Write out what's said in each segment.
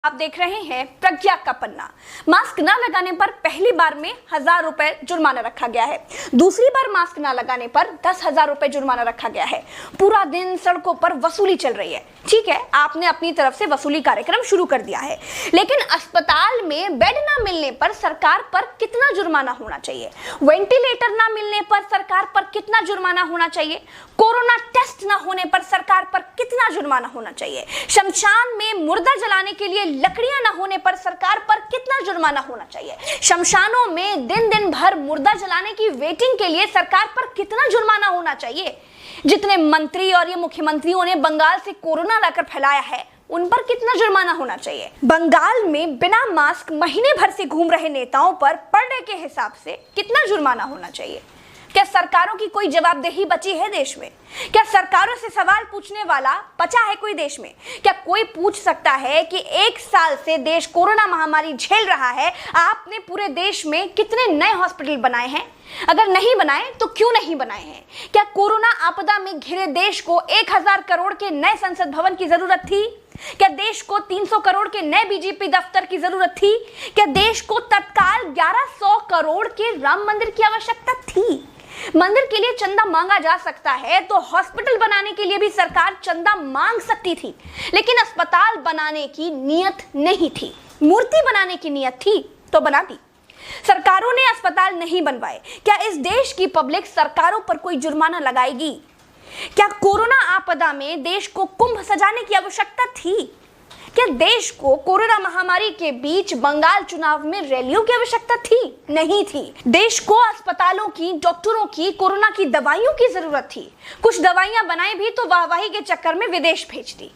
आप देख रहे हैं प्रज्ञा का पन्ना। मास्क ना लगाने पर पहली बार में 1000 रुपए जुर्माना रखा गया है। दूसरी बार मास्क ना लगाने पर 10,000 रुपए जुर्माना रखा गया है। पूरा दिन सड़कों पर वसूली चल रही है। ठीक है, आपने अपनी तरफ से वसूली कार्यक्रम शुरू कर दिया है, लेकिन अस्पताल में बेड ना मिलने पर सरकार पर कितना जुर्माना होना चाहिए? वेंटिलेटर ना मिलने पर सरकार पर कितना जुर्माना होना चाहिए? कोरोना टेस्ट ना होने पर सरकार पर कितना जुर्माना होना चाहिए? शमशान में मुर्दा जलाने के लिए लकड़ियां न होने पर सरकार पर कितना जुर्माना होना चाहिए? शमशानों में दिन दिन भर मुर्दा जलाने की वेटिंग के लिए सरकार पर कितना जुर्माना होना चाहिए? जितने मंत्री और ये मुख्यमंत्रियों ने बंगाल से कोरोना लाकर फैलाया है, उन पर कितना जुर्माना होना चाहिए? बंगाल में बिना मास्क महीने भर से घूम रहे नेताओं पर पर डे के हिसाब से कितना जुर्माना होना चाहिए? क्या सरकारों की कोई जवाबदेही बची है देश में? क्या सरकारों से सवाल पूछने वाला बचा है कोई देश में? क्या कोई पूछ सकता है कि 1 साल से देश कोरोना महामारी झेल रहा है, आपने पूरे देश में कितने नए हॉस्पिटल बनाए हैं? अगर नहीं बनाए तो क्यों नहीं बनाए हैं? क्या कोरोना आपदा में घिरे देश को 1000 करोड़ के नए संसद भवन की जरूरत थी? क्या देश को 300 करोड़ के नए बीजेपी दफ्तर की जरूरत थी? क्या देश को तत्काल 1100 करोड़ के राम मंदिर की आवश्यकता थी? मंदिर के लिए चंदा मांगा जा सकता है तो हॉस्पिटल बनाने के लिए भी सरकार चंदा मांग सकती थी, लेकिन अस्पताल बनाने की नियत नहीं थी। मूर्ति बनाने की नियत थी तो बना दी। सरकारों ने अस्पताल नहीं बनवाए। क्या इस देश की पब्लिक सरकारों पर कोई जुर्माना लगाएगी? क्या कोरोना आपदा में देश को कुंभ सजाने की आवश्यकता थी? क्या देश को कोरोना महामारी के बीच बंगाल चुनाव में रैलियों की आवश्यकता थी? नहीं थी। देश को अस्पतालों की, डॉक्टरों की, कोरोना की दवाइयों की जरूरत थी। कुछ दवाइयां बनाई भी तो वाहवाही के चक्कर में विदेश भेज दी।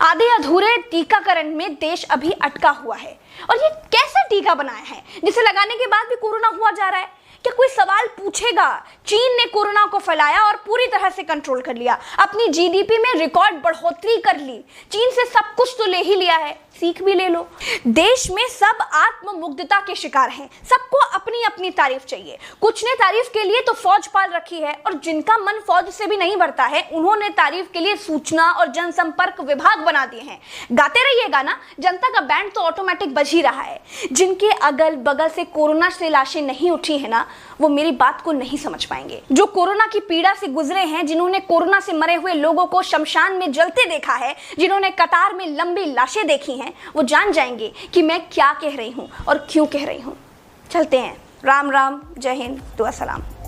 आधे अधूरे टीकाकरण में देश अभी अटका हुआ है। और ये कैसा टीका बनाया है जिसे लगाने के बाद भी कोरोना हुआ जा रहा है? क्या कोई सवाल पूछेगा? चीन ने कोरोना को फैलाया और पूरी तरह से कंट्रोल कर लिया। अपनी जीडीपी में रिकॉर्ड बढ़ोतरी कर ली। चीन से सब कुछ तो ले ही लिया है, सीख भी ले लो। देश में सब आत्ममुग्धता के शिकार हैं। सबको अपनी अपनी तारीफ चाहिए। कुछ ने तारीफ के लिए तो फौज पाल रखी है, और जिनका मन फौज से भी नहीं भरता है, उन्होंने तारीफ के लिए सूचना और जनसंपर्क विभाग बना दिए हैं। गाते रहिएगा ना, जनता का बैंड तो ऑटोमेटिक बज ही रहा है। जिनके अगल बगल से कोरोना से लाशें नहीं उठी है ना, वो मेरी बात को नहीं समझ पाएंगे। जो कोरोना की पीड़ा से गुजरे हैं, जिन्होंने कोरोना से मरे हुए लोगों को शमशान में जलते देखा है, जिन्होंने कतार में लंबी लाशें देखी हैं, वो जान जाएंगे कि मैं क्या कह रही हूं और क्यों कह रही हूं। चलते हैं। राम राम, जय हिंद, दुआ सलाम।